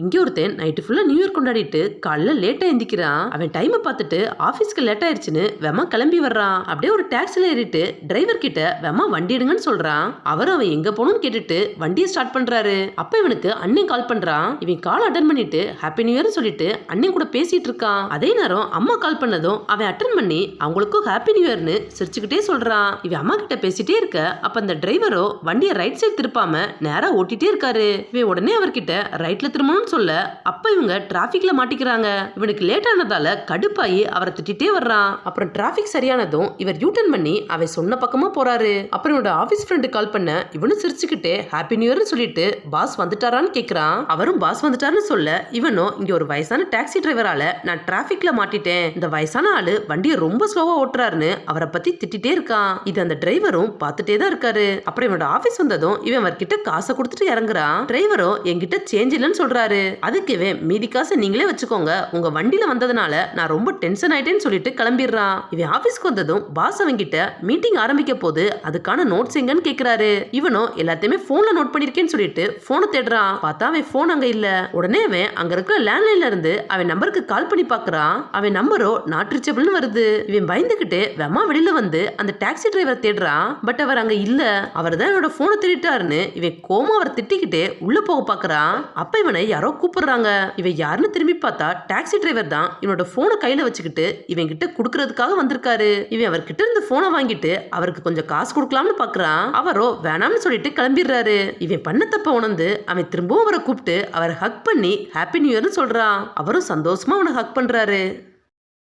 இங்க ஒருத்தன் நைட்டு ஃபுல்லா நியூ இயர் கொண்டாடிட்டு காலைல லேட்டா எந்திக்கிறான். அவன் டைமை பார்த்துட்டு ஆபீஸ்க்கு லேட் ஆயிடுச்சுன்னு வெமா கிளம்பி வர்றான். அப்படியே ஒரு டாக்ஸில ஏறிட்டு டிரைவர் கிட்ட வெமா வண்டி எடுங்கன்னு சொல்றான். அவன் எங்க போகணும்னு கேட்டுட்டு வண்டியை ஸ்டார்ட் பண்றாரு. அப்ப இவனுக்கு அண்ணன் கால் பண்றான். இவன் கால் அட்டன் பண்ணிட்டு ஹாப்பி நியூ இயர் சொல்லிட்டு அண்ணன் கூட பேசிட்டு இருக்கான். அதே நேரம் அம்மா கால் பண்ணதும் அவன் அட்டன் பண்ணி அவங்களுக்கும் ஹாப்பி நியூ இயர்னு சிரிச்சுக்கிட்டே சொல்றான். இவன் அம்மா கிட்ட பேசிட்டே இருக்க அப்ப அந்த டிரைவரோ வண்டியை ரைட் சைடு திருப்பாம நேரா ஓட்டிட்டே இருக்காரு. இவன் உடனே அவர்கிட்ட ரைட்ல திரும்பணும்னு சொல்ல அப்ப இவங்க டிராபிக்ல மாட்டிக்கிறாங்க. இவனுக்கு லேட் ஆனதால கடுப்பாயி அவரை திட்டிட்டே வர்றான். அப்புறம் டிராபிக் சரியானதும் இவர் யூட்டர்ன் பண்ணி அவன் சொன்ன பக்கமா போறாரு. அப்புறம் இவனோட ஆபீஸ் ஃப்ரெண்டு கால் பண்ண இவனும் சிரிச்சுக்கிட்டே ஹாப்பி நியூ இயர்னு சொல்லிட்டு பாஸ் வந்துட்டாரான்னு கேக்குறான். அவரும் பாஸ் வந்துட்டாருன்னு சொல்ல இவனும் இங்க ஒரு வயசான டாக்ஸி டிரைவரால நான் டிராபிக்ல மாட்டிட்டேன், இந்த வயசான ஆளு வண்டியை ரொம்ப ஸ்லோவா ஓட்டுறாருன்னு அவரை பத்தி திட்டிட்டே இருக்கான். இது அந்த டிரைவரும் பார்த்துட்டே தான் இருக்காரு. அப்புறம் இவனோட ஆபீஸ் வந்ததும் இவன் அவர்கிட்ட காசை கொடுத்துட்டு இறங்குறான். டிரைவரும் என்கிட்ட சேஞ்ச் இல்லைன்னு சொல்றாரு. அதுக்கு இவன் மீதி காசை நீங்களே வச்சுக்கோங்க, உங்க வண்டியில வந்ததுனால நான் ரொம்ப டென்ஷன் ஆயிட்டேன்னு சொல்லிட்டு கிளம்பிடுறான். இவன் ஆபீஸ்க்கு வந்ததும் பாஸ் அவங்கிட்ட மீட்டிங் ஆரம்பிக்க போது அதுக்கான நோட்ஸ் எங்கன்னு கேக்குறாரு. இவனும் எல்லாத்தையுமே போன்ல நோட் பண்ணிருக்கேன்னு சொல்லிட்டு போனை தேடுறான். பார்த்தா அவன் போன் அங்க இல்ல. உடனே அவன் அங்க இருக்கிற லேண்ட்லைன்ல இருந்து அவன் நம்பருக்கு கால் பண்ணி பாக்குறான். அவன் நம்பரோ நாட் ரீச்சபிள்னு வருது. இவன் பயந்துகிட்டு வெமா வெளியில வந்து அந்த டாக்ஸி டிரைவர் தேடுறான். பட் அவர் அங்க இல்ல. அவர் தான் இவனோட போனை திருட்டாருன்னு இவன் கோமா அவர் திட்டிக்கிட்டே உள்ள போக பாக்குறான். அப்ப இவனை யாரோ கூப்பிடுறாங்க. இவன் யாருன்னு திரும்பி பார்த்தா டாக்ஸி டிரைவர் தான் இவனோட போனை கையில வச்சுக்கிட்டு இவன் கிட்ட குடுக்கறதுக்காக வந்திருக்காரு. இவன் அவர்கிட்ட இருந்து போனை வாங்கிட்டு அவருக்கு கொஞ்சம் காசு கொடுக்கலாம்னு பாக்குறான். அவரோ வேணாம்னு சொல்லிட்டு கிளம்பிடுறாரு. இவன் பண்ண தப்ப உணர்ந்து அவன் திரும்பவும் அவரை கூப்பிட்டு அவரை ஹக் பண்ணி ஹாப்பி நியூ இயர்னு சொல்றான். அவரும் சந்தோஷமா அவனை ஹக் பண்றாரு.